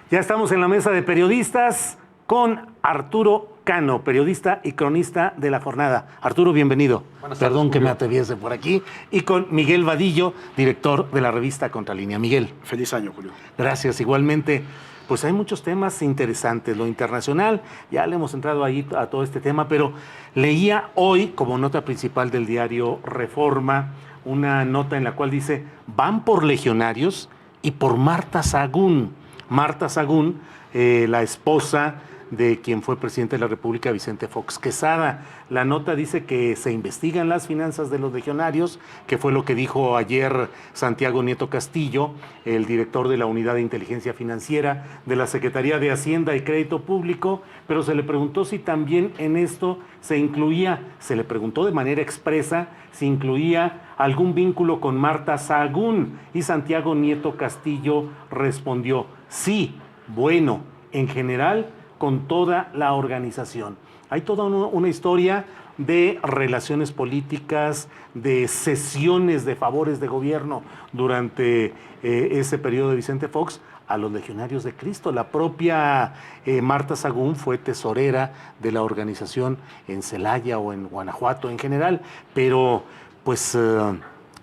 Ya estamos en la mesa de periodistas con Arturo Cano, periodista y cronista de La Jornada. Arturo, bienvenido. Perdón que me atreviese por aquí. Y con Miguel Vadillo, director de la revista Contralínea. Miguel. Feliz año, Julio. Gracias, igualmente. Pues hay muchos temas interesantes. Lo internacional, ya le hemos entrado ahí a todo este tema, pero leía hoy, como nota principal del diario Reforma, una nota en la cual dice, van por legionarios y por Marta Sagún. Marta Sagún, la esposa de quien fue presidente de la República, Vicente Fox Quesada. La nota dice que se investigan las finanzas de los legionarios, que fue lo que dijo ayer Santiago Nieto Castillo, el director de la Unidad de Inteligencia Financiera de la Secretaría de Hacienda y Crédito Público, pero se le preguntó si también en esto se le preguntó de manera expresa si incluía algún vínculo con Marta Sagún, y Santiago Nieto Castillo respondió, sí, bueno, en general, con toda la organización. Hay toda una historia de relaciones políticas, de cesiones de favores de gobierno durante ese periodo de Vicente Fox a los Legionarios de Cristo. La propia Marta Sagún fue tesorera de la organización en Celaya o en Guanajuato en general, pero pues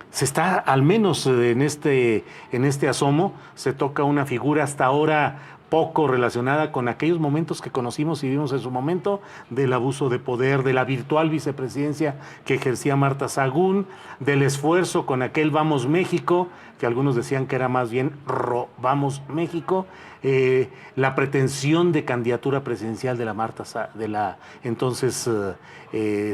se está, al menos en este asomo, se toca una figura hasta ahora poco relacionada con aquellos momentos que conocimos y vimos en su momento del abuso de poder, de la virtual vicepresidencia que ejercía Marta Sagún, del esfuerzo con aquel Vamos México, que algunos decían que era más bien Vamos México, la pretensión de candidatura presidencial de la entonces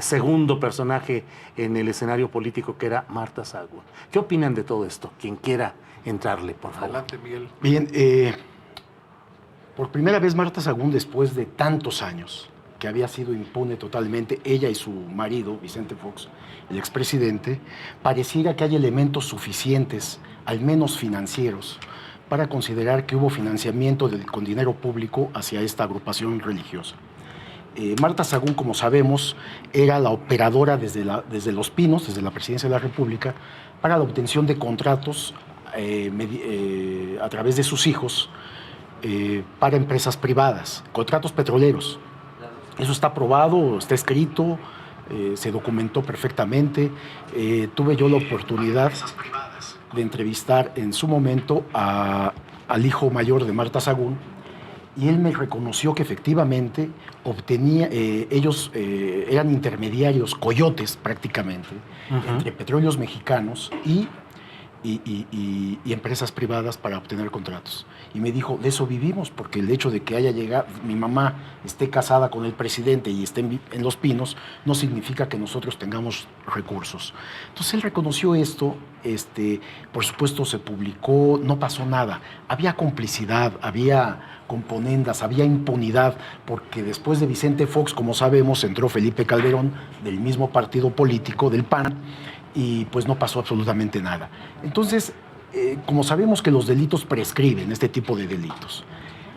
segundo personaje en el escenario político, que era Marta Sagún. ¿Qué opinan de todo esto? Quien quiera entrarle, por favor. Adelante, Miguel. Bien, por primera vez Marta Sagún, después de tantos años, que había sido impune totalmente, ella y su marido, Vicente Fox, el expresidente, pareciera que hay elementos suficientes, al menos financieros, para considerar que hubo financiamiento con dinero público hacia esta agrupación religiosa. Marta Sagún, como sabemos, era la operadora desde Los Pinos, desde la Presidencia de la República, para la obtención de contratos a través de sus hijos, para empresas privadas, contratos petroleros. Eso está aprobado, está escrito, se documentó perfectamente. Tuve yo la oportunidad de entrevistar en su momento al hijo mayor de Marta Sagún, y él me reconoció que efectivamente ellos eran intermediarios, coyotes prácticamente, entre petróleos mexicanos y empresas privadas para obtener contratos. Y me dijo, de eso vivimos, porque el hecho de que haya llegado, mi mamá esté casada con el presidente y esté en Los Pinos, no significa que nosotros tengamos recursos. Entonces él reconoció esto, por supuesto se publicó, no pasó nada. Había complicidad, había componendas, había impunidad, porque después de Vicente Fox, como sabemos, entró Felipe Calderón, del mismo partido político, del PAN, y pues no pasó absolutamente nada. Entonces, como sabemos que los delitos prescriben, este tipo de delitos,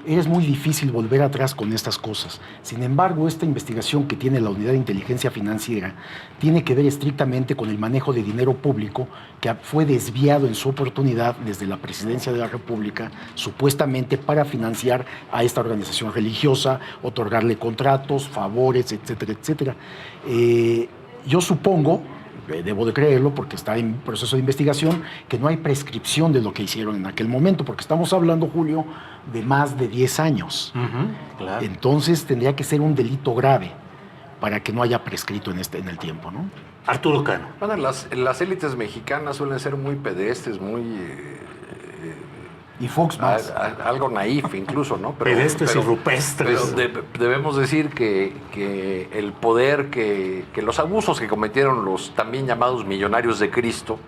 es muy difícil volver atrás con estas cosas. Sin embargo, esta investigación que tiene la Unidad de Inteligencia Financiera tiene que ver estrictamente con el manejo de dinero público que fue desviado en su oportunidad desde la Presidencia de la República, supuestamente para financiar a esta organización religiosa, otorgarle contratos, favores, etcétera, etcétera. Yo supongo, debo de creerlo porque está en proceso de investigación, que no hay prescripción de lo que hicieron en aquel momento, porque estamos hablando, Julio, de más de 10 años. Claro. Entonces tendría que ser un delito grave para que no haya prescrito en el tiempo, ¿no? Arturo Cano. Bueno, las élites mexicanas suelen ser muy pedestres, muy... y Fox más. Algo naif incluso, ¿no? Pedestres y rupestres. Pero debemos decir que el poder, que los abusos que cometieron los también llamados millonarios de Cristo,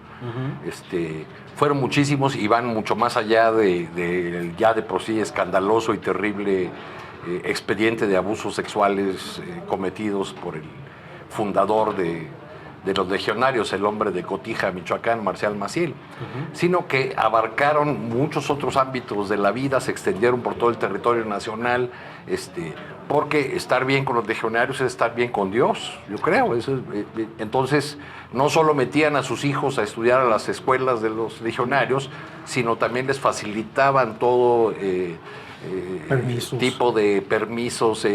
fueron muchísimos y van mucho más allá del ya de por sí escandaloso y terrible expediente de abusos sexuales cometidos por el fundador de los legionarios, el hombre de Cotija, Michoacán, Marcial Maciel, sino que abarcaron muchos otros ámbitos de la vida, se extendieron por todo el territorio nacional, porque estar bien con los legionarios es estar bien con Dios, yo creo. Entonces, no solo metían a sus hijos a estudiar a las escuelas de los legionarios, sino también les facilitaban todo tipo de permisos,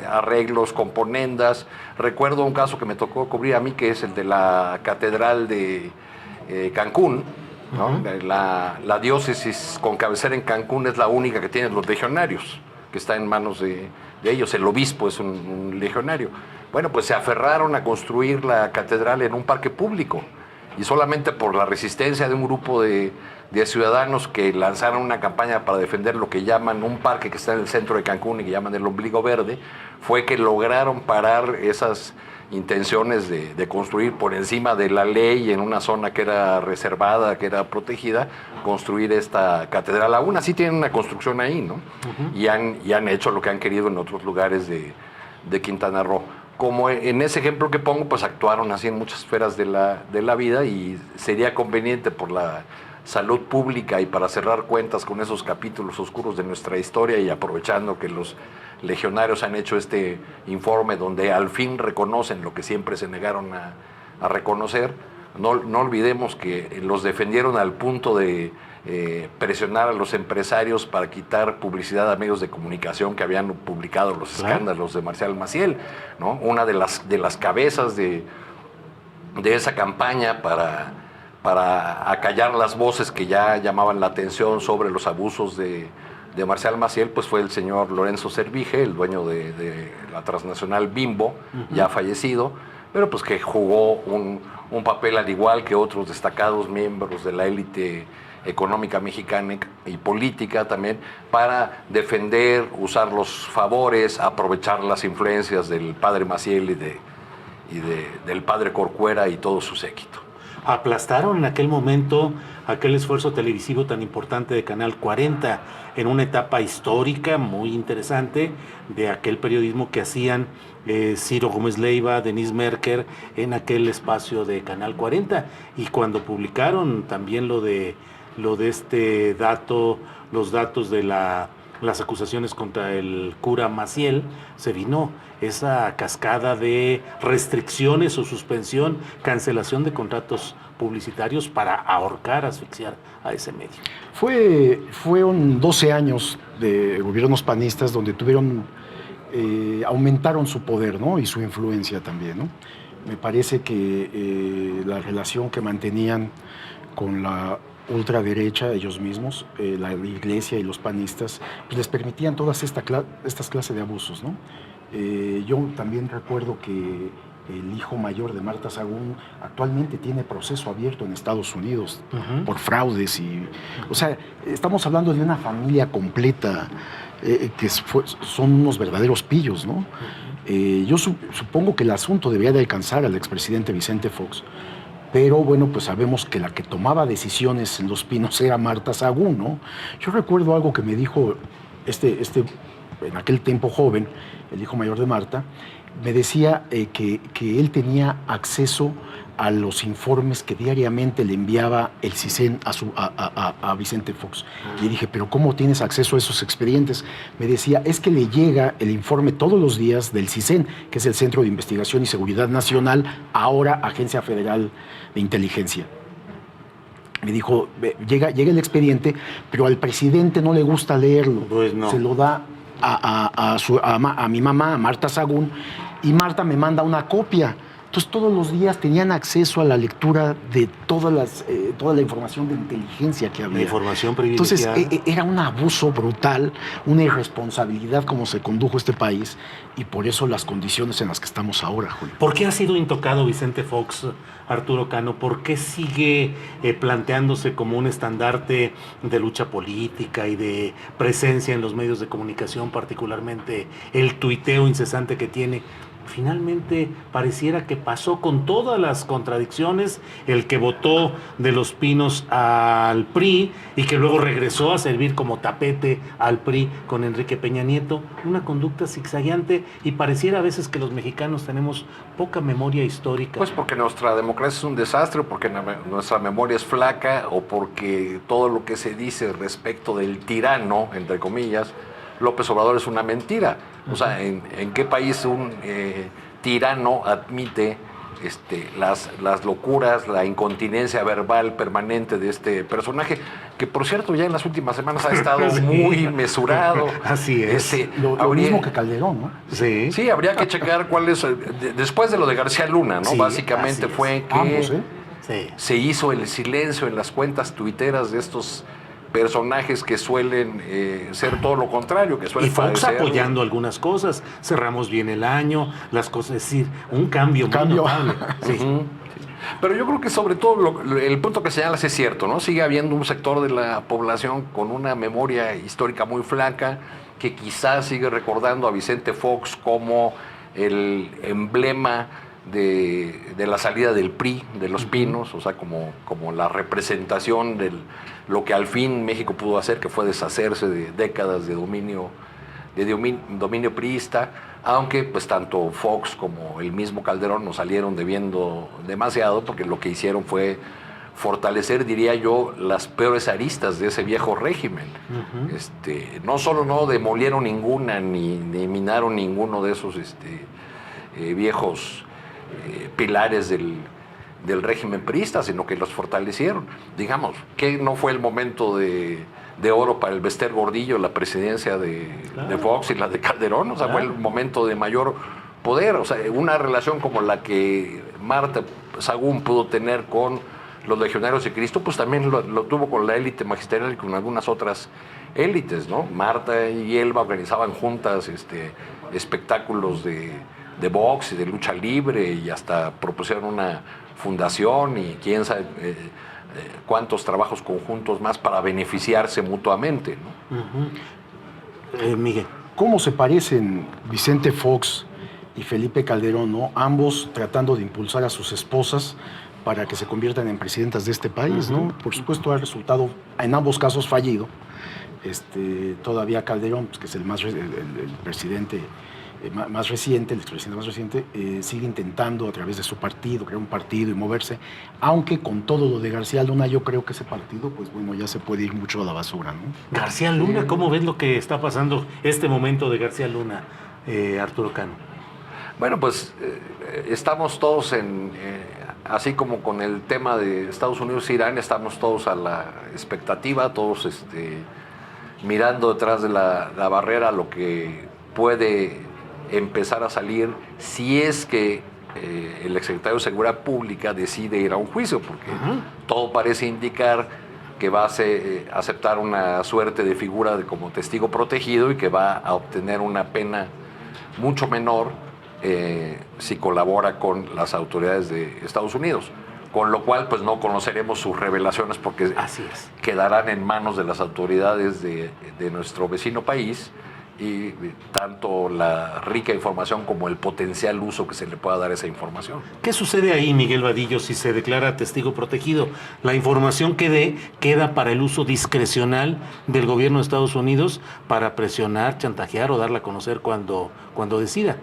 arreglos, componendas. Recuerdo un caso que me tocó cubrir a mí, que es el de la Catedral de Cancún, ¿no? La diócesis con cabecera en Cancún es la única que tiene los legionarios, que está en manos de ellos. El obispo es un legionario. Bueno, pues se aferraron a construir la catedral en un parque público, y solamente por la resistencia de un grupo de ciudadanos que lanzaron una campaña para defender lo que llaman un parque que está en el centro de Cancún y que llaman el Ombligo Verde, fue que lograron parar esas intenciones de construir por encima de la ley en una zona que era reservada, que era protegida, construir esta catedral. Aún así tienen una construcción ahí, ¿no? Y han hecho lo que han querido en otros lugares de Quintana Roo. Como en ese ejemplo que pongo, pues actuaron así en muchas esferas de la vida, y sería conveniente por la salud pública y para cerrar cuentas con esos capítulos oscuros de nuestra historia, y aprovechando que los legionarios han hecho este informe donde al fin reconocen lo que siempre se negaron a reconocer. No olvidemos que los defendieron al punto de presionar a los empresarios para quitar publicidad a medios de comunicación que habían publicado los escándalos de Marcial Maciel, ¿no? Una de las cabezas de esa campaña para acallar las voces que ya llamaban la atención sobre los abusos de Marcial Maciel, pues fue el señor Lorenzo Servige, el dueño de la transnacional Bimbo, ya fallecido, pero pues que jugó un papel al igual que otros destacados miembros de la élite económica mexicana y política también, para defender, usar los favores, aprovechar las influencias del padre Maciel y del padre Corcuera y todo su séquito. Aplastaron en aquel momento aquel esfuerzo televisivo tan importante de Canal 40 en una etapa histórica muy interesante de aquel periodismo que hacían Ciro Gómez Leiva, Denise Merker en aquel espacio de Canal 40, y cuando publicaron también lo de este dato, los datos de las acusaciones contra el cura Maciel, se vino esa cascada de restricciones o suspensión, cancelación de contratos publicitarios para ahorcar, asfixiar a ese medio. Fueron 12 años de gobiernos panistas donde aumentaron su poder, ¿no? Y su influencia también, ¿no? Me parece que la relación que mantenían con la ultraderecha, ellos mismos, la iglesia y los panistas, pues les permitían todas estas clases de abusos, ¿no? Yo también recuerdo que el hijo mayor de Marta Sagún actualmente tiene proceso abierto en Estados Unidos por fraudes. O sea, estamos hablando de una familia completa que son unos verdaderos pillos, ¿no? Yo supongo que el asunto debería de alcanzar al expresidente Vicente Fox, pero bueno, pues sabemos que la que tomaba decisiones en Los Pinos era Marta Sagún, ¿no? Yo recuerdo algo que me dijo en aquel tiempo joven, el hijo mayor de Marta, me decía que él tenía acceso a los informes que diariamente le enviaba el CISEN a Vicente Fox. Le dije, ¿pero cómo tienes acceso a esos expedientes? Me decía, es que le llega el informe todos los días del CISEN, que es el Centro de Investigación y Seguridad Nacional, ahora Agencia Federal de Inteligencia. Me dijo, llega el expediente, pero al presidente no le gusta leerlo. Pues no. Se lo da a mi mamá, a Marta Sagún, y Marta me manda una copia. Entonces todos los días tenían acceso a la lectura de toda la información de inteligencia que había. La información privilegiada. Entonces era un abuso brutal, una irresponsabilidad como se condujo este país, y por eso las condiciones en las que estamos ahora, Julio. ¿Por qué ha sido intocado Vicente Fox, Arturo Cano? ¿Por qué sigue planteándose como un estandarte de lucha política y de presencia en los medios de comunicación, particularmente el tuiteo incesante que tiene? Finalmente pareciera que pasó con todas las contradicciones, el que votó de Los Pinos al PRI y que luego regresó a servir como tapete al PRI con Enrique Peña Nieto, una conducta zigzagueante, y pareciera a veces que los mexicanos tenemos poca memoria histórica. Pues porque nuestra democracia es un desastre, porque nuestra memoria es flaca, o porque todo lo que se dice respecto del tirano, entre comillas, López Obrador, es una mentira. O sea, ¿en qué país un tirano admite las locuras, la incontinencia verbal permanente de este personaje? que por cierto ya en las últimas semanas ha estado Sí. muy mesurado. Así es. Lo mismo que Calderón, ¿no? Sí. Sí, habría que checar cuál es, después de lo de García Luna, ¿no? Sí, Básicamente así fue es. que Ambos, ¿eh? Sí. se hizo el silencio en las cuentas tuiteras de estos personajes que suelen ser todo lo contrario, que Y suelen Fox padecer. apoyando algunas cosas. Cerramos bien el año, las cosas, es decir, un cambio muy Cambio. notable. Sí. Ujú. Pero yo creo que sobre todo el punto que señalas es cierto, ¿no? Sigue habiendo un sector de la población con una memoria histórica muy flaca, que quizás sigue recordando a Vicente Fox como el emblema de la salida del PRI, de los Pinos, o sea, como la representación de lo que al fin México pudo hacer, que fue deshacerse de décadas de dominio priista, aunque pues tanto Fox como el mismo Calderón nos salieron debiendo demasiado, porque lo que hicieron fue fortalecer, diría yo, las peores aristas de ese viejo régimen. No solo no demolieron ninguna ni minaron ninguno de esos viejos pilares del régimen priista, sino que los fortalecieron. Digamos, que no fue el momento de oro para el Bester Gordillo, la presidencia de Fox y la de Calderón, o sea, fue el momento de mayor poder, o sea, una relación como la que Marta Sagún pudo tener con los legionarios de Cristo, pues también lo tuvo con la élite magisterial y con algunas otras élites, ¿no? Marta y Elba organizaban juntas espectáculos de box y de lucha libre, y hasta propusieron una fundación y quién sabe cuántos trabajos conjuntos más para beneficiarse mutuamente, ¿no? Miguel. ¿Cómo se parecen Vicente Fox y Felipe Calderón, ¿no? Ambos tratando de impulsar a sus esposas para que se conviertan en presidentas de este país, ¿no? Por supuesto ha resultado en ambos casos fallido. Todavía Calderón, pues, que es el presidente más reciente, el expresidente más reciente, sigue intentando a través de su partido, crear un partido y moverse, aunque con todo lo de García Luna yo creo que ese partido, pues bueno, ya se puede ir mucho a la basura, ¿no? García Luna, ¿cómo ves lo que está pasando este momento de García Luna, Arturo Cano? Bueno, pues estamos todos así como con el tema de Estados Unidos e Irán, estamos todos a la expectativa, todos mirando detrás de la barrera lo que puede empezar a salir si es que el exsecretario de Seguridad Pública decide ir a un juicio, porque todo parece indicar que va a aceptar una suerte de figura como testigo protegido y que va a obtener una pena mucho menor si colabora con las autoridades de Estados Unidos. Con lo cual, pues no conoceremos sus revelaciones porque Así es. quedarán en manos de las autoridades de nuestro vecino país, y tanto la rica información como el potencial uso que se le pueda dar a esa información. ¿Qué sucede ahí, Miguel Vadillo, si se declara testigo protegido? La información que dé queda para el uso discrecional del gobierno de Estados Unidos para presionar, chantajear o darla a conocer cuando decida.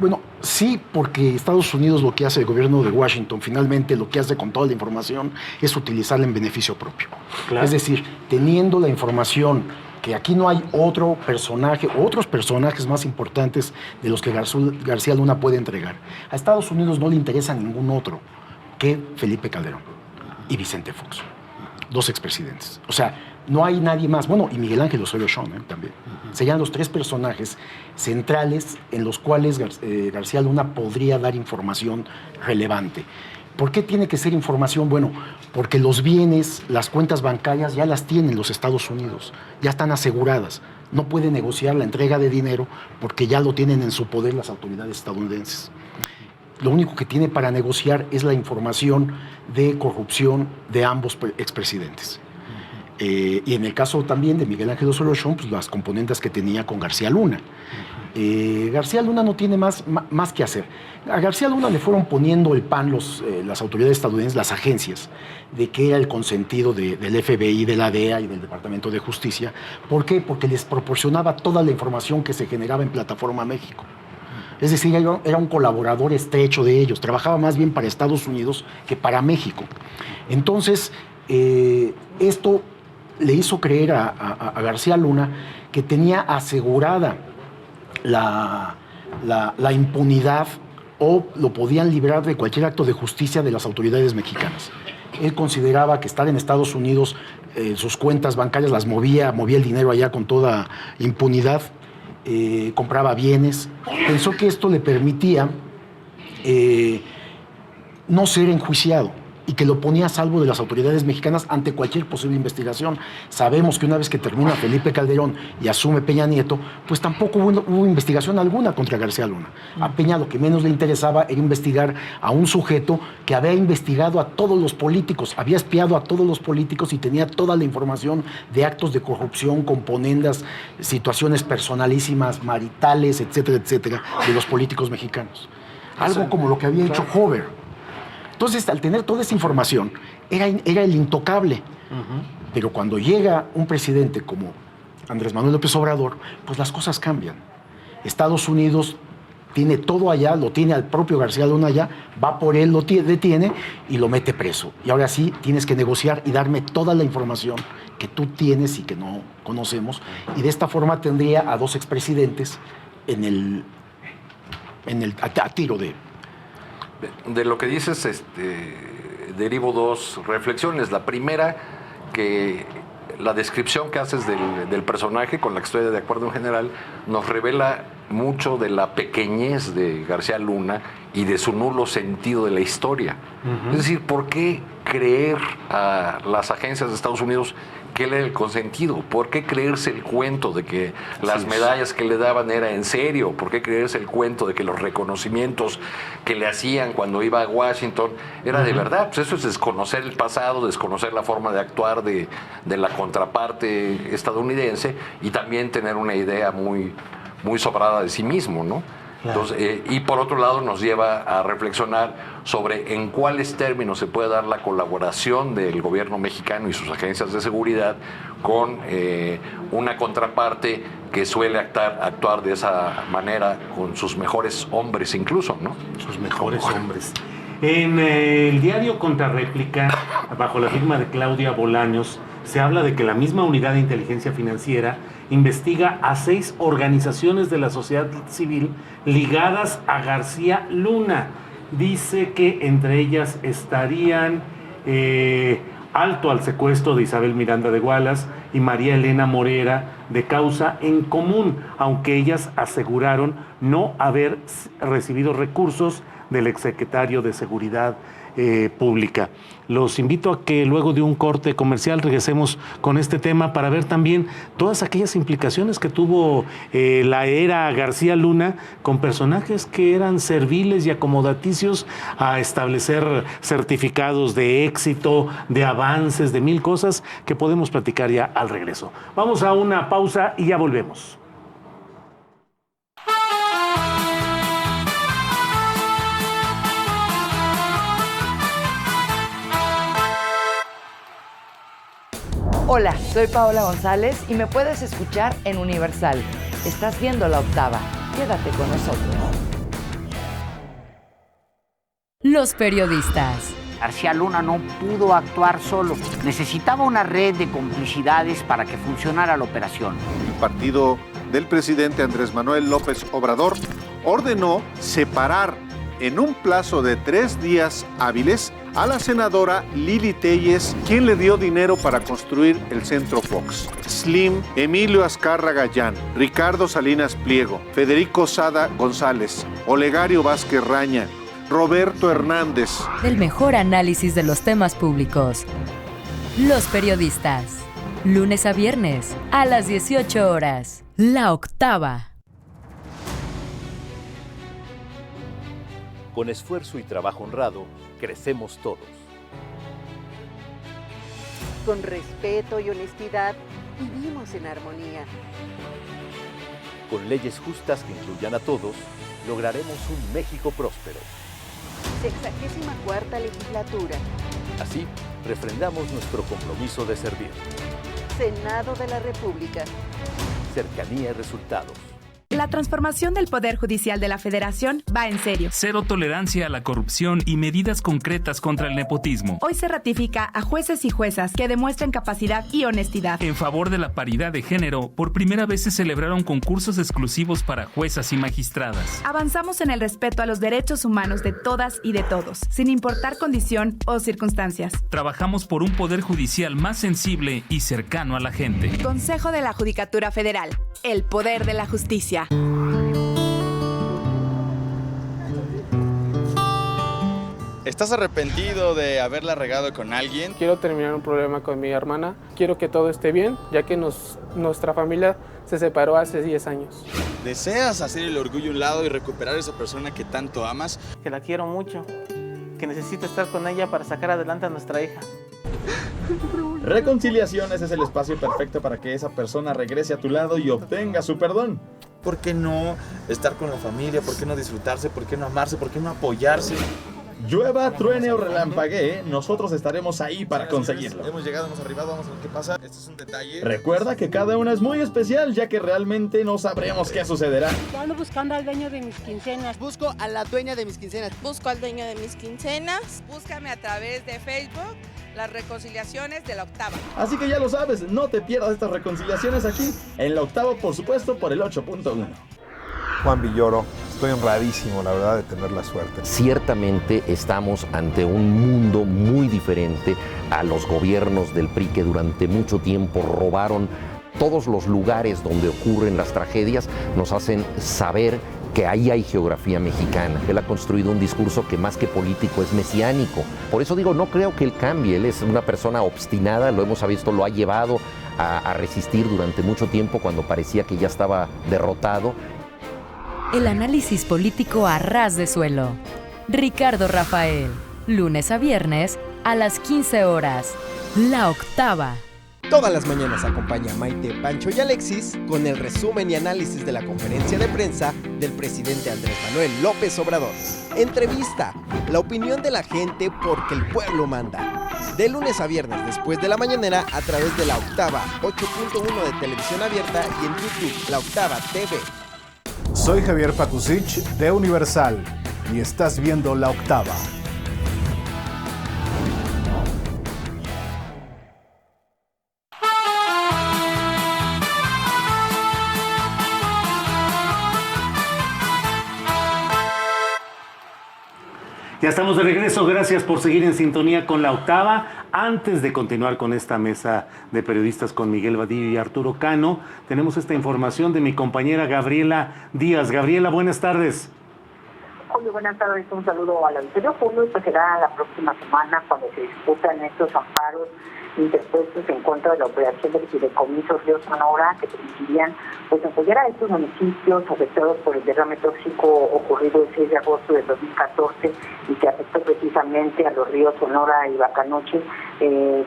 Bueno, sí, porque Estados Unidos, lo que hace el gobierno de Washington, finalmente lo que hace con toda la información es utilizarla en beneficio propio. Claro. Es decir, teniendo la información que aquí no hay otro personaje, otros personajes más importantes de los que García Luna puede entregar. A Estados Unidos no le interesa ningún otro que Felipe Calderón y Vicente Fox, dos expresidentes. O sea, no hay nadie más. Bueno, y Miguel Ángel Osorio Chong también. Serían los tres personajes centrales en los cuales García Luna podría dar información relevante. ¿Por qué tiene que ser información? Bueno, porque los bienes, las cuentas bancarias ya las tienen los Estados Unidos, ya están aseguradas. No puede negociar la entrega de dinero porque ya lo tienen en su poder las autoridades estadounidenses. Lo único que tiene para negociar es la información de corrupción de ambos expresidentes. Y en el caso también de Miguel Ángel Osorio Chong, pues las componentes que tenía con García Luna. García Luna no tiene más que hacer. A García Luna le fueron poniendo el pan las autoridades estadounidenses, las agencias, de que era el consentido del FBI, de la DEA y del Departamento de Justicia. ¿Por qué? Porque les proporcionaba toda la información que se generaba en Plataforma México. Es decir, era un colaborador estrecho de ellos, trabajaba más bien para Estados Unidos que para México. Entonces, esto le hizo creer a García Luna que tenía asegurada la impunidad o lo podían librar de cualquier acto de justicia de las autoridades mexicanas. Él consideraba que estar en Estados Unidos, sus cuentas bancarias las movía el dinero allá con toda impunidad, compraba bienes. Pensó que esto le permitía no ser enjuiciado y que lo ponía a salvo de las autoridades mexicanas ante cualquier posible investigación. Sabemos que una vez que termina Felipe Calderón y asume Peña Nieto, pues tampoco hubo investigación alguna contra García Luna. A Peña lo que menos le interesaba era investigar a un sujeto que había investigado a todos los políticos, había espiado a todos los políticos y tenía toda la información de actos de corrupción, componendas, situaciones personalísimas, maritales, etcétera, etcétera, de los políticos mexicanos. Algo como lo que había hecho Hoover. Entonces, al tener toda esa información, era el intocable. Pero cuando llega un presidente como Andrés Manuel López Obrador, pues las cosas cambian. Estados Unidos tiene todo allá, lo tiene al propio García Luna allá, va por él, lo detiene y lo mete preso. Y ahora sí, tienes que negociar y darme toda la información que tú tienes y que no conocemos. Y de esta forma tendría a dos expresidentes a tiro de... De lo que dices, derivo dos reflexiones. La primera, que la descripción que haces del personaje, con la que estoy de acuerdo en general, nos revela mucho de la pequeñez de García Luna y de su nulo sentido de la historia. Es decir, ¿por qué creer a las agencias de Estados Unidos que él era el consentido? ¿Por qué creerse el cuento de que las medallas que le daban era en serio? ¿Por qué creerse el cuento de que los reconocimientos que le hacían cuando iba a Washington era de verdad? Pues eso es desconocer el pasado, desconocer la forma de actuar de la contraparte estadounidense y también tener una idea muy sobrada de sí mismo, ¿no? Claro. Entonces, y por otro lado nos lleva a reflexionar sobre en cuáles términos se puede dar la colaboración del gobierno mexicano y sus agencias de seguridad con una contraparte que suele actuar de esa manera con sus mejores hombres incluso, ¿no? Sus mejores hombres. En el diario Contrarréplica, bajo la firma de Claudia Bolaños, se habla de que la misma unidad de inteligencia financiera investiga a 6 organizaciones de la sociedad civil ligadas a García Luna. Dice que entre ellas estarían Alto al secuestro de Isabel Miranda de Wallace y María Elena Morera de Causa en Común, aunque ellas aseguraron no haber recibido recursos del exsecretario de Seguridad Pública. Los invito a que luego de un corte comercial regresemos con este tema para ver también todas aquellas implicaciones que tuvo la era García Luna con personajes que eran serviles y acomodaticios a establecer certificados de éxito, de avances, de mil cosas que podemos platicar ya al regreso. Vamos a una pausa y ya volvemos. Hola, soy Paola González y me puedes escuchar en Universal. Estás viendo La Octava. Quédate con nosotros. Los periodistas. García Luna no pudo actuar solo. Necesitaba una red de complicidades para que funcionara la operación. El partido del presidente Andrés Manuel López Obrador ordenó separar en un plazo de 3 días hábiles a la senadora Lili Téllez, quien le dio dinero para construir el Centro Fox, Slim, Emilio Azcárraga Gallán, Ricardo Salinas Pliego, Federico Sada González, Olegario Vázquez Raña, Roberto Hernández. El mejor análisis de los temas públicos. Los periodistas. Lunes a viernes, a las 18 horas. La Octava. Con esfuerzo y trabajo honrado, crecemos todos. Con respeto y honestidad, vivimos en armonía. Con leyes justas que incluyan a todos, lograremos un México próspero. 64ª legislatura. Así, refrendamos nuestro compromiso de servir. Senado de la República. Cercanía y resultados. La transformación del Poder Judicial de la Federación va en serio. Cero tolerancia a la corrupción y medidas concretas contra el nepotismo. Hoy se ratifica a jueces y juezas que demuestren capacidad y honestidad. En favor de la paridad de género, por primera vez se celebraron concursos exclusivos para juezas y magistradas. Avanzamos en el respeto a los derechos humanos de todas y de todos, sin importar condición o circunstancias. Trabajamos por un Poder Judicial más sensible y cercano a la gente. Consejo de la Judicatura Federal. El poder de la justicia. ¿Estás arrepentido de haberla regado con alguien? Quiero terminar un problema con mi hermana. Quiero que todo esté bien, ya que nuestra familia se separó hace 10 años. ¿Deseas hacer el orgullo a un lado y recuperar a esa persona que tanto amas? Que la quiero mucho, que necesito estar con ella para sacar adelante a nuestra hija. Reconciliaciones es el espacio perfecto para que esa persona regrese a tu lado y obtenga su perdón. ¿Por qué no estar con la familia? ¿Por qué no disfrutarse? ¿Por qué no amarse? ¿Por qué no apoyarse? Llueva, truene o relampaguee, nosotros estaremos ahí para conseguirlo. Hemos llegado, hemos arribado, vamos a ver qué pasa. Esto es un detalle. Recuerda que cada una es muy especial, ya que realmente no sabremos qué sucederá. Ando buscando al dueño de mis quincenas. Busco a la dueña de mis quincenas. Busco al dueño de mis quincenas. Búscame a través de Facebook, las reconciliaciones de La Octava. Así que ya lo sabes, no te pierdas estas reconciliaciones aquí, en La Octava, por supuesto, por el 8.1. Juan Villoro, estoy honradísimo, la verdad, de tener la suerte. Ciertamente estamos ante un mundo muy diferente a los gobiernos del PRI que durante mucho tiempo robaron todos los lugares donde ocurren las tragedias, nos hacen saber que ahí hay geografía mexicana. Él ha construido un discurso que más que político es mesiánico. Por eso digo, no creo que él cambie. Él es una persona obstinada, lo hemos visto, lo ha llevado a resistir durante mucho tiempo cuando parecía que ya estaba derrotado. El análisis político a ras de suelo. Ricardo Rafael, lunes a viernes a las 15 horas. La Octava. Todas las mañanas acompaña a Maite, Pancho y Alexis con el resumen y análisis de la conferencia de prensa del presidente Andrés Manuel López Obrador. Entrevista, la opinión de la gente porque el pueblo manda. De lunes a viernes después de la mañanera a través de La Octava, 8.1 de televisión abierta y en YouTube, La Octava TV. Soy Javier Pakusich de Universal y estás viendo La Octava. Ya estamos de regreso, gracias por seguir en sintonía con La Octava. Antes de continuar con esta mesa de periodistas con Miguel Vadillo y Arturo Cano, tenemos esta información de mi compañera Gabriela Díaz. Gabriela, buenas tardes. Julio, buenas tardes, un saludo al auditorio. Julio, pues será la próxima semana cuando se discutan estos amparos interpuestos en contra de la operación del fideicomiso Río Sonora, que permitirían pues apoyar a estos municipios afectados por el derrame tóxico ocurrido el 6 de agosto de 2014 y que afectó precisamente a los ríos Sonora y Bacanoche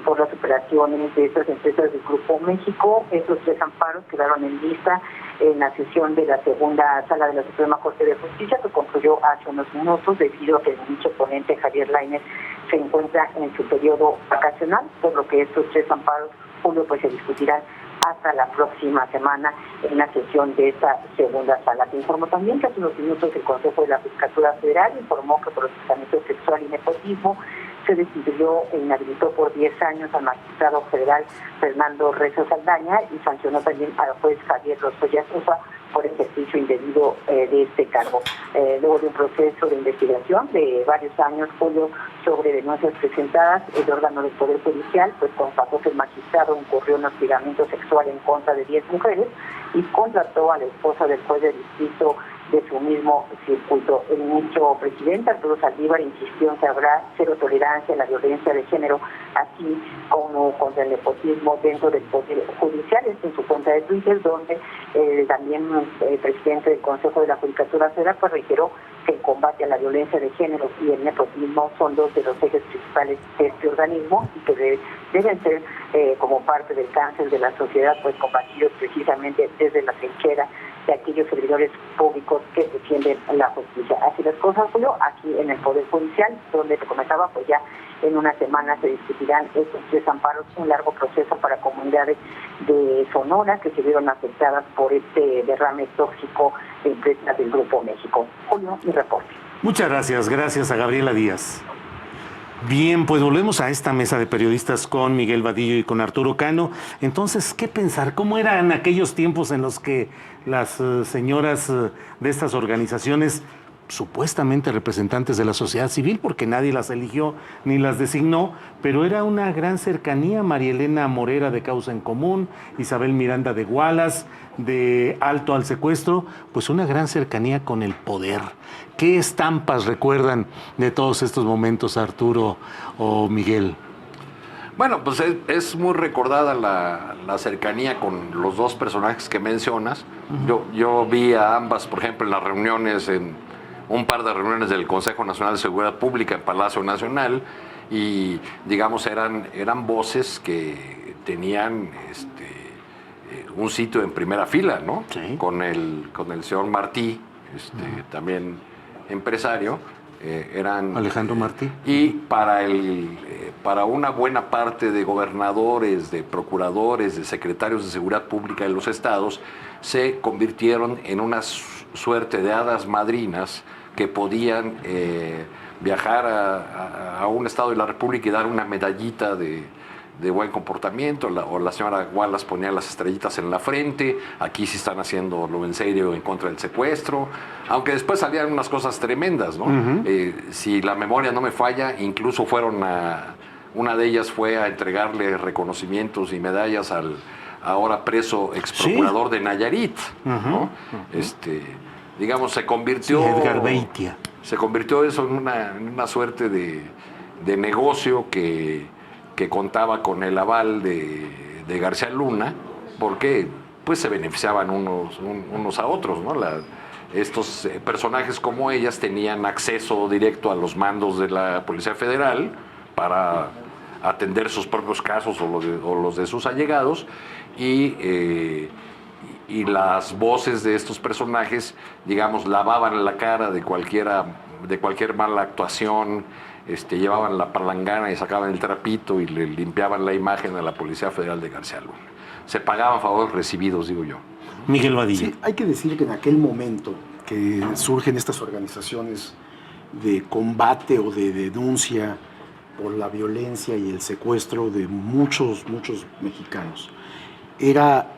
por las operaciones de estas empresas del Grupo México. Estos tres amparos quedaron en lista en la sesión de la segunda sala de la Suprema Corte de Justicia, que concluyó hace unos minutos debido a que el ministro ponente Javier Lainez se encuentra en su periodo vacacional, por lo que estos tres amparos, Julio, pues se discutirán hasta la próxima semana en la sesión de esta segunda sala. Te informo también que hace unos minutos el Consejo de la Judicatura Federal informó que por procesamiento sexual y nepotismo se destituyó e inhabilitó por 10 años al magistrado federal Fernando Reza Saldaña y sancionó también al juez Javier Lozoya Sosa por ejercicio indebido de este cargo. Luego de un proceso de investigación de varios años, Julio, sobre denuncias presentadas, el órgano del Poder Judicial pues constató que el magistrado incurrió en hostigamiento sexual en contra de 10 mujeres y contrató a la esposa del juez de distrito de su mismo circuito. El ministro presidente Arturo Saldívar insistió en que habrá cero tolerancia a la violencia de género, así como contra el nepotismo dentro del Poder Judicial. Esto en su cuenta de Twitter, donde también el presidente del Consejo de la Judicatura Federal pues reiteró que el combate a la violencia de género y el nepotismo son dos de los ejes principales de este organismo y que deben ser como parte del cáncer de la sociedad, pues combatidos precisamente desde la trinchera de aquellos servidores públicos que defienden la justicia. Así las cosas, Julio, aquí en el Poder Judicial, donde te comentaba, pues ya en una semana se discutirán estos 3 amparos, un largo proceso para comunidades de Sonora que se vieron afectadas por este derrame tóxico de empresas del Grupo México. Julio, mi reporte. Muchas gracias a Gabriela Díaz. Bien, pues volvemos a esta mesa de periodistas con Miguel Vadillo y con Arturo Cano. Entonces, ¿qué pensar? ¿Cómo eran aquellos tiempos en los que las señoras de estas organizaciones, supuestamente representantes de la sociedad civil, porque nadie las eligió ni las designó, pero era una gran cercanía? María Elena Morera de Causa en Común, Isabel Miranda de Gualas, de Alto al Secuestro, pues una gran cercanía con el poder. ¿Qué estampas recuerdan de todos estos momentos, Arturo o Miguel? Bueno, pues es muy recordada la cercanía con los dos personajes que mencionas. Yo vi a ambas, por ejemplo, en las reuniones, en un par de reuniones del Consejo Nacional de Seguridad Pública en Palacio Nacional, y digamos eran voces que tenían un sitio en primera fila, ¿no? Sí. Con el señor Martí, también empresario, eran Alejandro Martí. Y para una buena parte de gobernadores, de procuradores, de secretarios de seguridad pública de los estados, se convirtieron en una suerte de hadas madrinas que podían viajar a un estado de la República y dar una medallita de buen comportamiento, o la señora Gualas ponía las estrellitas en la frente. Aquí sí están haciéndolo en serio en contra del secuestro, aunque después salían unas cosas tremendas, ¿no? Si la memoria no me falla, incluso una de ellas fue a entregarle reconocimientos y medallas al ahora preso ex procurador de Nayarit, ¿no? Digamos, se convirtió... Sí, Edgar Beitia. Se convirtió eso en una suerte de negocio que contaba con el aval de García Luna, porque pues se beneficiaban unos a otros, ¿no? Estos personajes como ellas tenían acceso directo a los mandos de la Policía Federal para atender sus propios casos o los de sus allegados, y las voces de estos personajes, digamos, lavaban la cara de cualquier mala actuación. Llevaban la palangana y sacaban el trapito y le limpiaban la imagen a la Policía Federal de García Luna. Se pagaban favores recibidos, digo yo. Miguel Vadillo. Sí, hay que decir que en aquel momento que surgen estas organizaciones de combate o de denuncia por la violencia y el secuestro de muchos mexicanos, era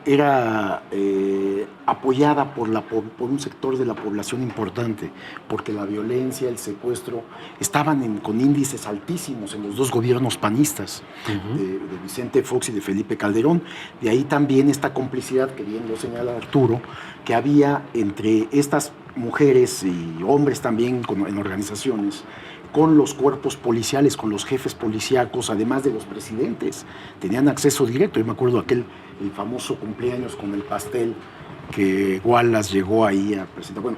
apoyada por un sector de la población importante, porque la violencia, el secuestro, estaban con índices altísimos en los dos gobiernos panistas, de Vicente Fox y de Felipe Calderón. De ahí también esta complicidad, que bien lo señala Arturo, que había entre estas mujeres y hombres también en organizaciones, con los cuerpos policiales, con los jefes policíacos, además de los presidentes. Tenían acceso directo. Yo me acuerdo el famoso cumpleaños con el pastel que Gualas llegó ahí a presentar. Bueno,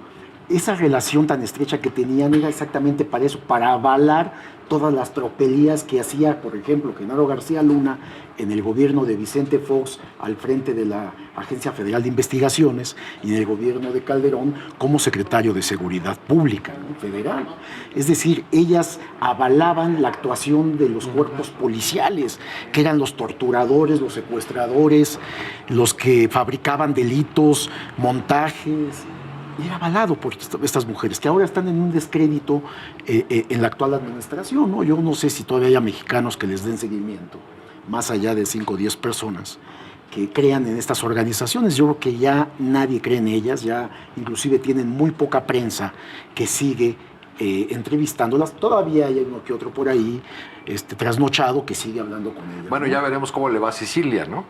esa relación tan estrecha que tenían era exactamente para eso, para avalar todas las tropelías que hacía, por ejemplo, Genaro García Luna en el gobierno de Vicente Fox al frente de la Agencia Federal de Investigaciones, y en el gobierno de Calderón como secretario de Seguridad Pública, ¿no? Federal. Es decir, ellas avalaban la actuación de los cuerpos policiales, que eran los torturadores, los secuestradores, los que fabricaban delitos, montajes. Y era avalado por estas mujeres, que ahora están en un descrédito en la actual administración, ¿no? Yo no sé si todavía haya mexicanos que les den seguimiento, más allá de 5 o 10 personas que crean en estas organizaciones. Yo creo que ya nadie cree en ellas, ya inclusive tienen muy poca prensa que sigue entrevistándolas. Todavía hay uno que otro por ahí, trasnochado, que sigue hablando con ellas. Bueno, ¿no? Ya veremos cómo le va a Sicilia, ¿no?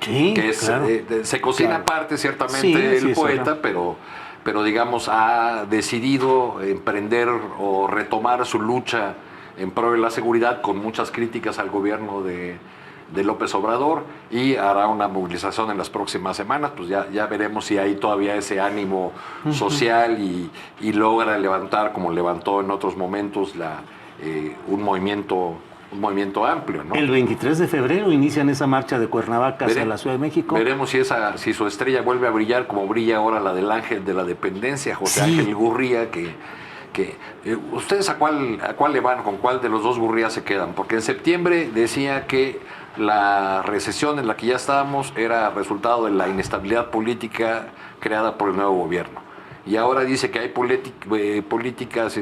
Sí, que es, claro. Se cocina aparte, ciertamente, sí, el poeta, pero digamos ha decidido emprender o retomar su lucha en pro de la seguridad, con muchas críticas al gobierno de López Obrador, y hará una movilización en las próximas semanas. Pues ya veremos si hay todavía ese ánimo social y logra levantar, como levantó en otros momentos, un movimiento movimiento amplio, ¿no? El 23 de febrero inician esa marcha de Cuernavaca hacia la Ciudad de México. Veremos si su estrella vuelve a brillar como brilla ahora la del Ángel de la Dependencia, José Ángel Gurría, ¿ustedes a cuál le van? ¿Con cuál de los dos Gurrías se quedan? Porque en septiembre decía que la recesión en la que ya estábamos era resultado de la inestabilidad política creada por el nuevo gobierno. Y ahora dice que hay políticas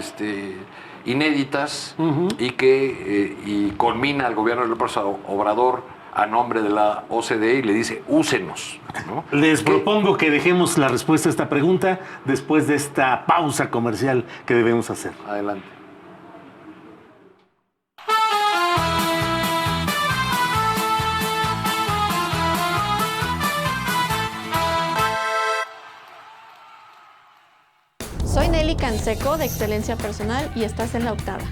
inéditas y conmina al gobierno de López Obrador a nombre de la OCDE y le dice, úsenos, ¿no? Les propongo que dejemos la respuesta a esta pregunta después de esta pausa comercial que debemos hacer. Adelante. Soy Nelly Canseco, de Excelencia Personal, y estás en La Octava.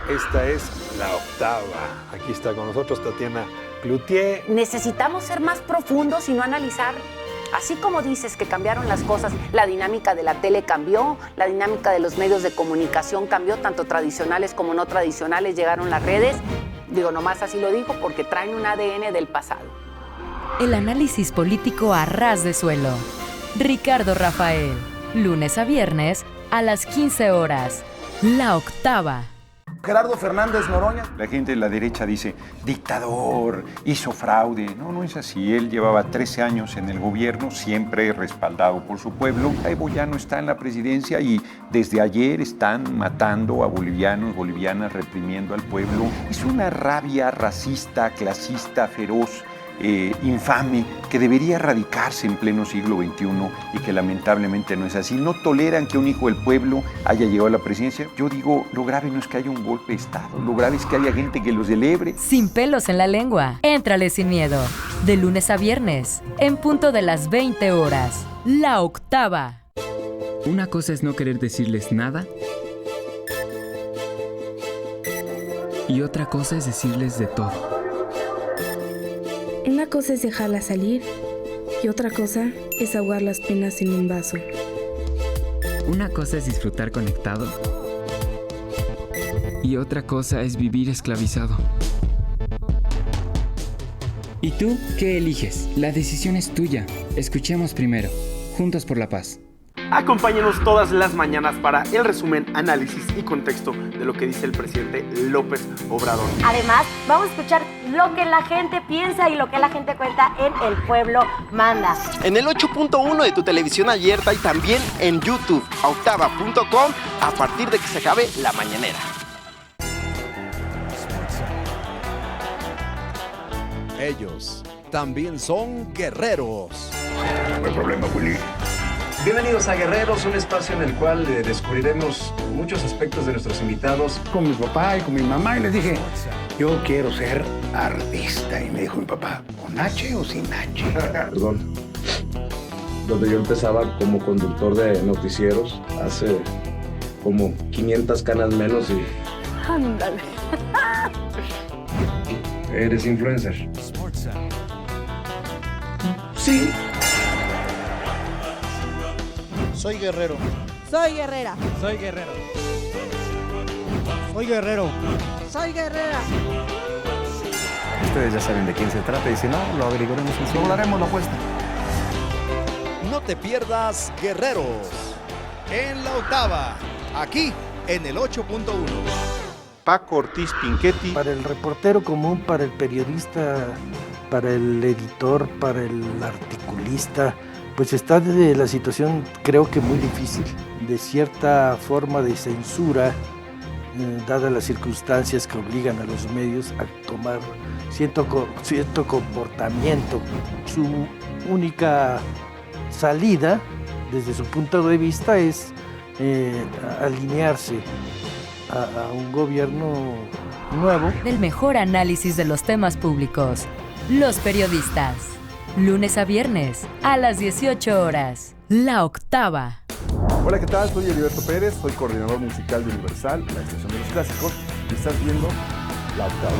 Esta es La Octava. Aquí está con nosotros Tatiana Cloutier. Necesitamos ser más profundos y no analizar. Así como dices que cambiaron las cosas, la dinámica de la tele cambió, la dinámica de los medios de comunicación cambió, tanto tradicionales como no tradicionales, llegaron las redes. Digo, nomás así lo digo porque traen un ADN del pasado. El análisis político a ras de suelo. Ricardo Rafael, lunes a viernes a las 15 horas. La Octava. Gerardo Fernández Noroña. La gente de la derecha dice, dictador, hizo fraude. No, no es así. Él llevaba 13 años en el gobierno, siempre respaldado por su pueblo. Evo ya no está en la presidencia y desde ayer están matando a bolivianos, bolivianas, reprimiendo al pueblo. Es una rabia racista, clasista, feroz, infame, que debería erradicarse en pleno siglo XXI y que lamentablemente no es así. No toleran que un hijo del pueblo haya llegado a la presidencia. Yo digo, lo grave no es que haya un golpe de Estado, lo grave es que haya gente que lo celebre. Sin pelos en la lengua, éntrale sin miedo. De lunes a viernes, en punto de las 20 horas. La Octava. Una cosa es no querer decirles nada y otra cosa es decirles de todo. Una cosa es dejarla salir y otra cosa es ahogar las penas en un vaso. Una cosa es disfrutar conectado y otra cosa es vivir esclavizado. ¿Y tú qué eliges? La decisión es tuya. Escuchemos primero. Juntos por la paz. Acompáñenos todas las mañanas para el resumen, análisis y contexto de lo que dice el presidente López Obrador. Además, vamos a escuchar lo que la gente piensa y lo que la gente cuenta en El Pueblo Manda. En el 8.1 de tu televisión abierta y también en YouTube, octava.com, a partir de que se acabe la mañanera. Ellos también son guerreros. No hay problema, Willy. Bienvenidos a Guerreros, un espacio en el cual descubriremos muchos aspectos de nuestros invitados. Con mi papá y con mi mamá y les dije, yo quiero ser artista. Y me dijo mi papá, ¿con H o sin H? Perdón. Donde yo empezaba como conductor de noticieros, hace como 500 canas menos y... Ándale. ¿Eres influencer? Sí. Soy guerrero. Soy guerrera. Soy guerrero. Soy guerrero. Soy guerrera. Ustedes ya saben de quién se trata y si no, lo averiguaremos en su... Doblaremos la apuesta. No te pierdas Guerreros en La Octava, aquí en el 8.1. Paco Ortiz Pinchetti. Para el reportero común, para el periodista, para el editor, para el articulista, pues está de la situación creo que muy difícil, de cierta forma de censura, dadas las circunstancias que obligan a los medios a tomar cierto comportamiento. Su única salida, desde su punto de vista, es alinearse a un gobierno nuevo. El mejor análisis de los temas públicos. Los periodistas. Lunes a viernes a las 18 horas. La Octava. Hola, ¿qué tal? Soy Heriberto Pérez, soy coordinador musical de Universal, la estación de los clásicos, y estás viendo La Octava.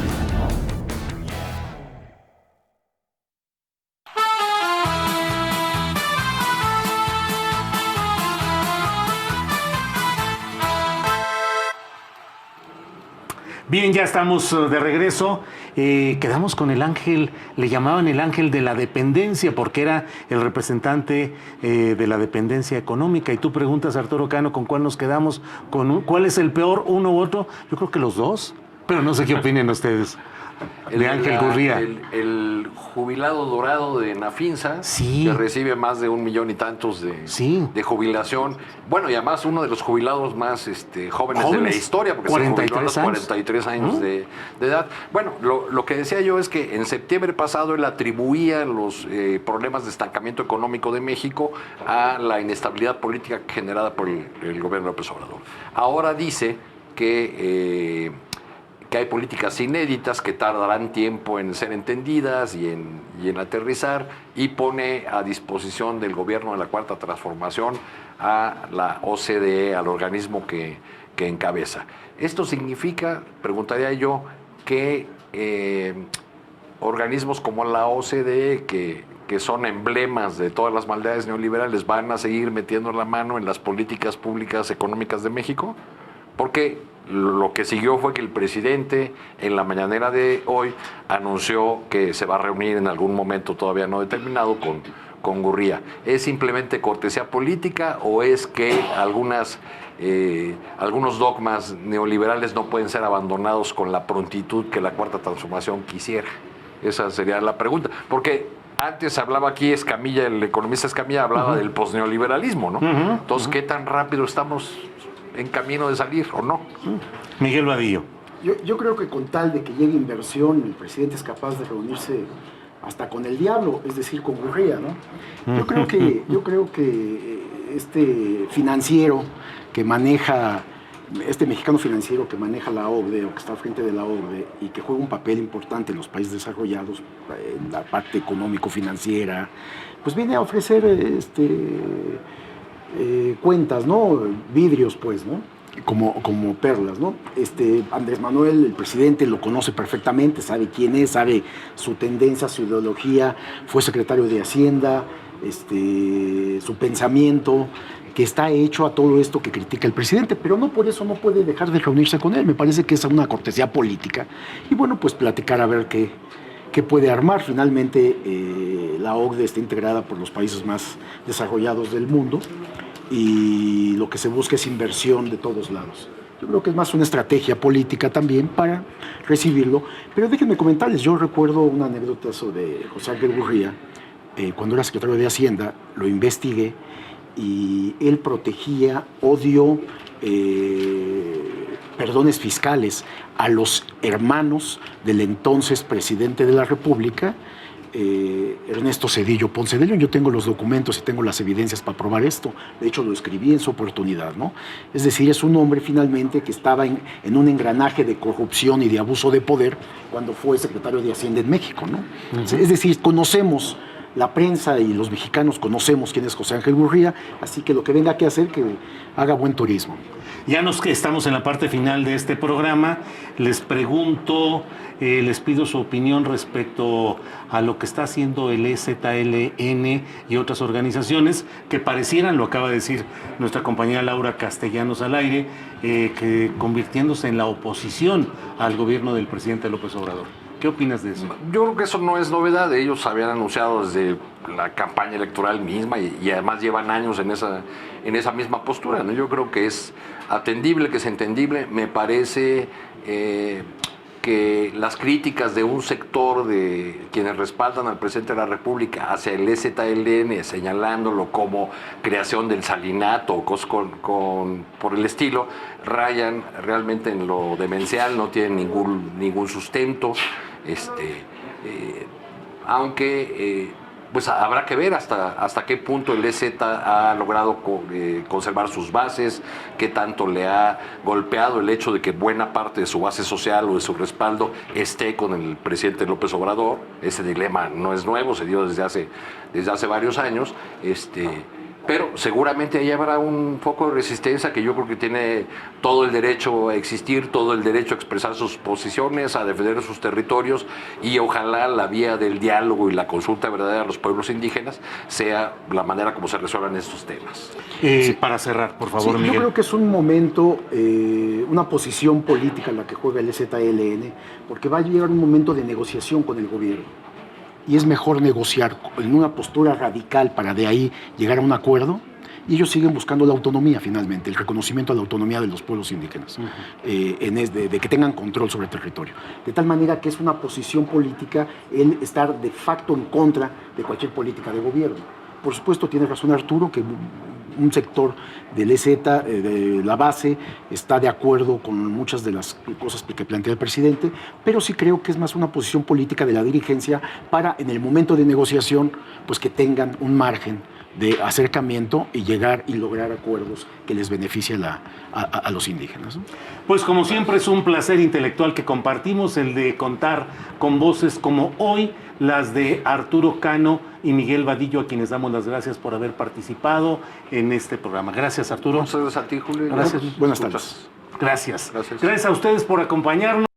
Bien, ya estamos de regreso. Quedamos con el ángel, le llamaban el ángel de la dependencia, porque era el representante de la dependencia económica. Y tú preguntas, Arturo Cano, ¿con cuál nos quedamos? ¿Cuál es el peor, uno u otro? Yo creo que los dos, pero no sé qué opinen ustedes. De Ángel Gurría. El jubilado dorado de Nafinsa, que recibe más de 1 millón y tantos de jubilación. Bueno, y además uno de los jubilados más jóvenes de la historia, porque se jubiló a los 43 años de edad. Bueno, lo que decía yo es que en septiembre pasado él atribuía los problemas de estancamiento económico de México a la inestabilidad política generada por el gobierno de López Obrador. Ahora dice que hay políticas inéditas que tardarán tiempo en ser entendidas y en aterrizar, y pone a disposición del gobierno de la Cuarta Transformación a la OCDE, al organismo que encabeza. Esto significa, preguntaría yo, que organismos como la OCDE, que son emblemas de todas las maldades neoliberales, van a seguir metiendo la mano en las políticas públicas económicas de México, porque lo que siguió fue que el presidente en la mañanera de hoy anunció que se va a reunir en algún momento todavía no determinado con Gurría. ¿Es simplemente cortesía política o es que algunos dogmas neoliberales no pueden ser abandonados con la prontitud que la Cuarta Transformación quisiera? Esa sería la pregunta. Porque antes hablaba aquí Escamilla, el economista Escamilla hablaba del posneoliberalismo, ¿no? Entonces, ¿qué tan rápido estamos en camino de salir o no? Miguel Vadillo. Yo creo que con tal de que llegue inversión, el presidente es capaz de reunirse hasta con el diablo, es decir, con Gurría, ¿no? Yo creo que este financiero que maneja, este mexicano financiero que maneja la OCDE o que está al frente de la OCDE y que juega un papel importante en los países desarrollados, en la parte económico-financiera, pues viene a ofrecer cuentas, ¿no? Vidrios, pues, ¿no? Como perlas, ¿no? Andrés Manuel, el presidente, lo conoce perfectamente, sabe quién es, sabe su tendencia, su ideología, fue secretario de Hacienda, su pensamiento, que está hecho a todo esto que critica el presidente, pero no por eso no puede dejar de reunirse con él. Me parece que es una cortesía política. Y bueno, pues platicar a ver qué puede armar. Finalmente, la OCDE está integrada por los países más desarrollados del mundo y lo que se busca es inversión de todos lados. Yo creo que es más una estrategia política también para recibirlo. Pero déjenme comentarles, yo recuerdo una anécdota de José Ángel Gurría. Cuando era secretario de Hacienda, lo investigué y él protegía, perdones fiscales a los hermanos del entonces presidente de la República, Ernesto Zedillo Ponce de León. Yo tengo los documentos y tengo las evidencias para probar esto. De hecho, lo escribí en su oportunidad, ¿no? Es decir, es un hombre finalmente que estaba en un engranaje de corrupción y de abuso de poder cuando fue secretario de Hacienda en México, ¿no? Es decir, conocemos, la prensa y los mexicanos conocemos quién es José Ángel Gurría, así que lo que venga que hacer, que haga buen turismo. Ya estamos en la parte final de este programa. Les pregunto, les pido su opinión respecto a lo que está haciendo el EZLN y otras organizaciones que parecieran, lo acaba de decir nuestra compañera Laura Castellanos al aire, que convirtiéndose en la oposición al gobierno del presidente López Obrador. ¿Qué opinas de eso? Yo creo que eso no es novedad. Ellos habían anunciado desde la campaña electoral misma y además llevan años en esa misma postura, ¿no? Yo creo que es atendible, que es entendible. Me parece que las críticas de un sector de quienes respaldan al presidente de la República hacia el EZLN, señalándolo como creación del salinato o cosas por el estilo, rayan realmente en lo demencial, no tienen ningún sustento. Aunque pues habrá que ver hasta qué punto el EZ ha logrado conservar sus bases, qué tanto le ha golpeado el hecho de que buena parte de su base social o de su respaldo esté con el presidente López Obrador. Ese dilema no es nuevo, se dio desde hace varios años. pero seguramente ahí habrá un foco de resistencia que yo creo que tiene todo el derecho a existir, todo el derecho a expresar sus posiciones, a defender sus territorios, y ojalá la vía del diálogo y la consulta verdadera a los pueblos indígenas sea la manera como se resuelvan estos temas. Para cerrar, por favor, Miguel. Yo creo que es un momento, una posición política en la que juega el EZLN, porque va a llegar un momento de negociación con el gobierno. Y es mejor negociar en una postura radical para de ahí llegar a un acuerdo, y ellos siguen buscando la autonomía finalmente, el reconocimiento a la autonomía de los pueblos indígenas, de que tengan control sobre el territorio. De tal manera que es una posición política el estar de facto en contra de cualquier política de gobierno. Por supuesto, tiene razón Arturo, que un sector del EZ, de la base, está de acuerdo con muchas de las cosas que plantea el presidente, pero sí creo que es más una posición política de la dirigencia para, en el momento de negociación, pues que tengan un margen de acercamiento y llegar y lograr acuerdos que les beneficien a los indígenas, ¿no? Pues como siempre es un placer intelectual que compartimos, el de contar con voces como hoy las de Arturo Cano y Miguel Vadillo, a quienes damos las gracias por haber participado en este programa. Gracias, Arturo. Muchas gracias a ti, Julio. Gracias. Buenas tardes. Gracias. Gracias a ustedes por acompañarnos.